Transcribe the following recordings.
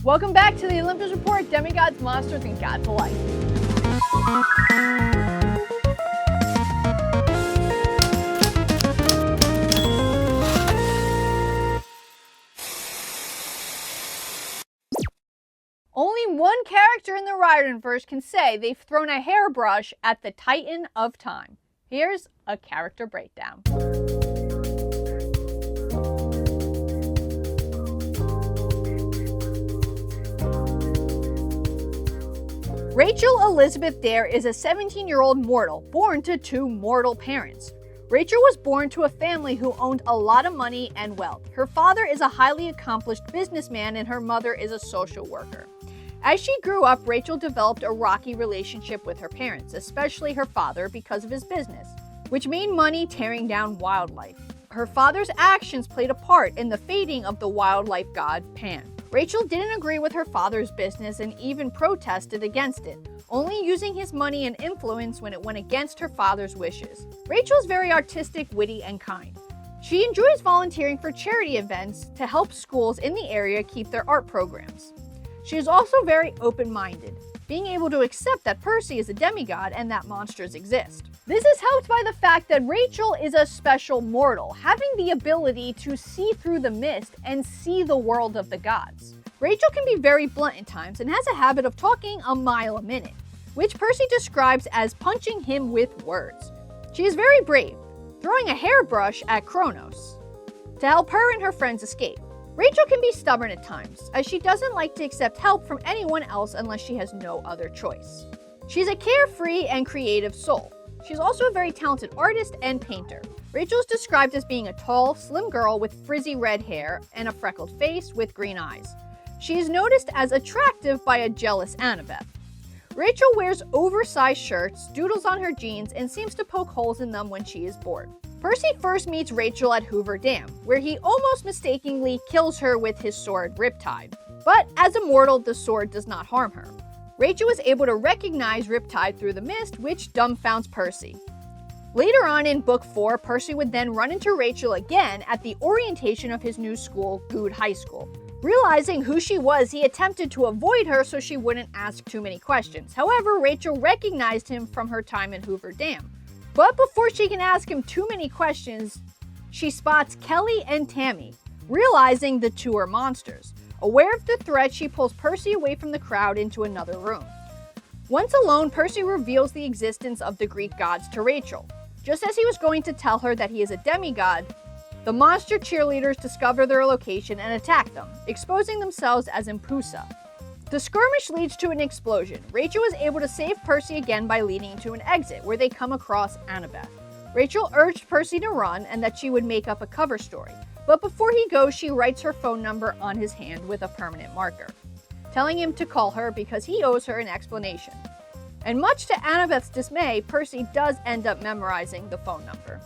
Welcome back to the Olympus Report, Demigods, Monsters, and Gods Alike. Only one character in the RiordanVerse can say they've thrown a hairbrush at the Titan of Time. Here's a character breakdown. Rachel Elizabeth Dare is a 17-year-old mortal born to two mortal parents. Rachel was born to a family who owned a lot of money and wealth. Her father is a highly accomplished businessman and her mother is a social worker. As she grew up, Rachel developed a rocky relationship with her parents, especially her father because of his business, which made money tearing down wildlife. Her father's actions played a part in the fating of the wildlife god Pan. Rachel didn't agree with her father's business and even protested against it, only using his money and influence when it went against her father's wishes. Rachel is very artistic, witty, and kind. She enjoys volunteering for charity events to help schools in the area keep their art programs. She is also very open-minded, being able to accept that Percy is a demigod and that monsters exist. This is helped by the fact that Rachel is a special mortal, having the ability to see through the mist and see the world of the gods. Rachel can be very blunt at times and has a habit of talking a mile a minute, which Percy describes as punching him with words. She is very brave, throwing a hairbrush at Kronos to help her and her friends escape. Rachel can be stubborn at times, as she doesn't like to accept help from anyone else unless she has no other choice. She's a carefree and creative soul. She's also a very talented artist and painter. Rachel is described as being a tall, slim girl with frizzy red hair and a freckled face with green eyes. She is noticed as attractive by a jealous Annabeth. Rachel wears oversized shirts, doodles on her jeans, and seems to poke holes in them when she is bored. Percy first meets Rachel at Hoover Dam, where he almost mistakenly kills her with his sword Riptide. But as a mortal, the sword does not harm her. Rachel is able to recognize Riptide through the mist, which dumbfounds Percy. Later on in Book 4, Percy would then run into Rachel again at the orientation of his new school, Good High School. Realizing who she was, he attempted to avoid her so she wouldn't ask too many questions. However, Rachel recognized him from her time in Hoover Dam. But before she can ask him too many questions, she spots Kelly and Tammy, realizing the two are monsters. Aware of the threat, she pulls Percy away from the crowd into another room. Once alone, Percy reveals the existence of the Greek gods to Rachel. Just as he was going to tell her that he is a demigod, the monster cheerleaders discover their location and attack them, exposing themselves as Impusa. The skirmish leads to an explosion. Rachel is able to save Percy again by leading to an exit, where they come across Annabeth. Rachel urged Percy to run and that she would make up a cover story. But before he goes, she writes her phone number on his hand with a permanent marker, telling him to call her because he owes her an explanation. And much to Annabeth's dismay, Percy does end up memorizing the phone number.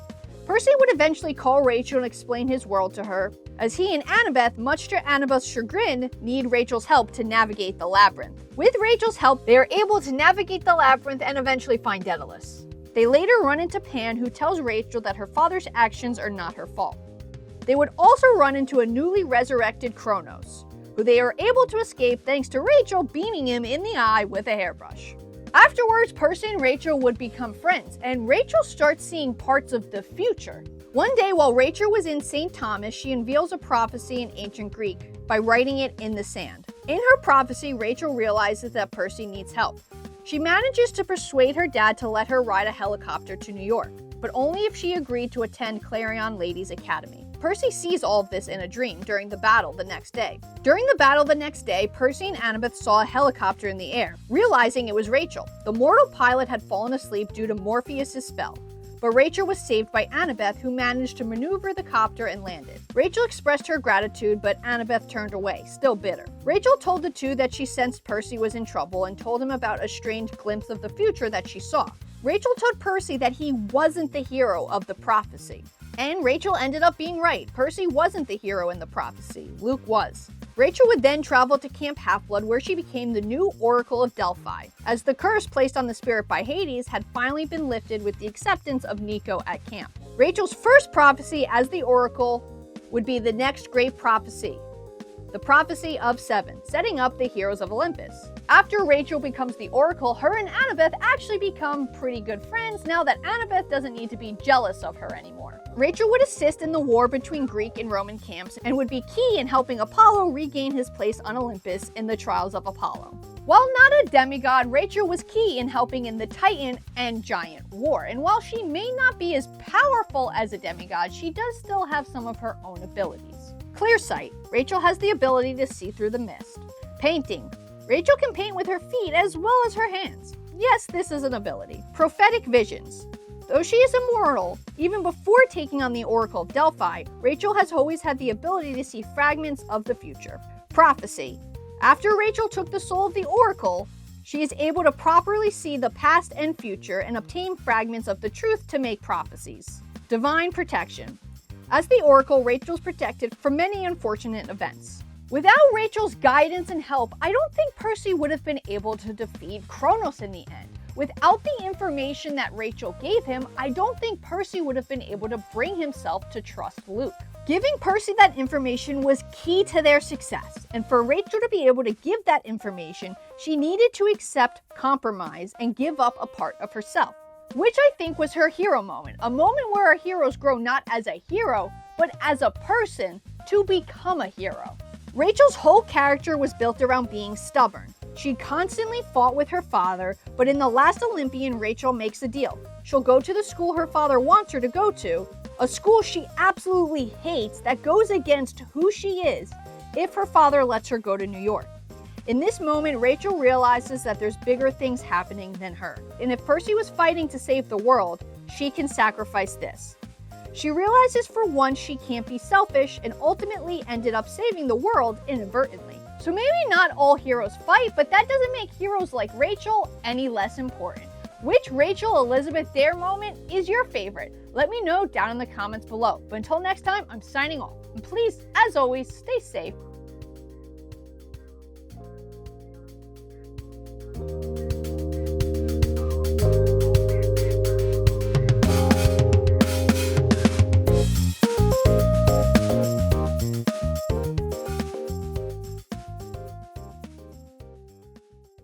Percy would eventually call Rachel and explain his world to her, as he and Annabeth, much to Annabeth's chagrin, need Rachel's help to navigate the labyrinth. With Rachel's help, they are able to navigate the labyrinth and eventually find Daedalus. They later run into Pan, who tells Rachel that her father's actions are not her fault. They would also run into a newly resurrected Kronos, who they are able to escape thanks to Rachel beaming him in the eye with a hairbrush. Afterwards, Percy and Rachel would become friends, and Rachel starts seeing parts of the future. One day, while Rachel was in St. Thomas, she unveils a prophecy in ancient Greek by writing it in the sand. In her prophecy, Rachel realizes that Percy needs help. She manages to persuade her dad to let her ride a helicopter to New York, but only if she agreed to attend Clarion Ladies Academy. Percy sees all of this in a dream during the battle the next day. During the battle the next day, Percy and Annabeth saw a helicopter in the air, realizing it was Rachel. The mortal pilot had fallen asleep due to Morpheus' spell, but Rachel was saved by Annabeth, who managed to maneuver the copter and landed. Rachel expressed her gratitude, but Annabeth turned away, still bitter. Rachel told the two that she sensed Percy was in trouble and told him about a strange glimpse of the future that she saw. Rachel told Percy that he wasn't the hero of the prophecy. And Rachel ended up being right. Percy wasn't the hero in the prophecy. Luke was. Rachel would then travel to Camp Half-Blood, where she became the new Oracle of Delphi, as the curse placed on the spirit by Hades had finally been lifted with the acceptance of Nico at camp. Rachel's first prophecy as the Oracle would be the next great prophecy, the prophecy of 7, setting up the heroes of Olympus. After Rachel becomes the Oracle, her and Annabeth actually become pretty good friends now that Annabeth doesn't need to be jealous of her anymore. Rachel would assist in the war between Greek and Roman camps and would be key in helping Apollo regain his place on Olympus in the trials of Apollo. While not a demigod, Rachel was key in helping in the Titan and Giant War, and while she may not be as powerful as a demigod, she does still have some of her own abilities. Clear sight. Rachel has the ability to see through the mist. Painting. Rachel can paint with her feet as well as her hands. Yes, this is an ability. Prophetic visions. Though she is immortal, even before taking on the Oracle of Delphi, Rachel has always had the ability to see fragments of the future. Prophecy. After Rachel took the soul of the Oracle, she is able to properly see the past and future and obtain fragments of the truth to make prophecies. Divine protection. As the Oracle, Rachel's protected from many unfortunate events. Without Rachel's guidance and help, I don't think Percy would have been able to defeat Kronos in the end. Without the information that Rachel gave him, I don't think Percy would have been able to bring himself to trust Luke. Giving Percy that information was key to their success, and for Rachel to be able to give that information, she needed to accept compromise and give up a part of herself, which I think was her hero moment, a moment where our heroes grow not as a hero, but as a person to become a hero. Rachel's whole character was built around being stubborn. She constantly fought with her father, but in the Last Olympian, Rachel makes a deal. She'll go to the school her father wants her to go to, a school she absolutely hates that goes against who she is, if her father lets her go to New York. In this moment, Rachel realizes that there's bigger things happening than her, and if Percy was fighting to save the world, she can sacrifice this. She realizes for once she can't be selfish and ultimately ended up saving the world inadvertently. So maybe not all heroes fight, but that doesn't make heroes like Rachel any less important. Which Rachel Elizabeth Dare moment is your favorite? Let me know down in the comments below. But until next time, I'm signing off. And please, as always, stay safe.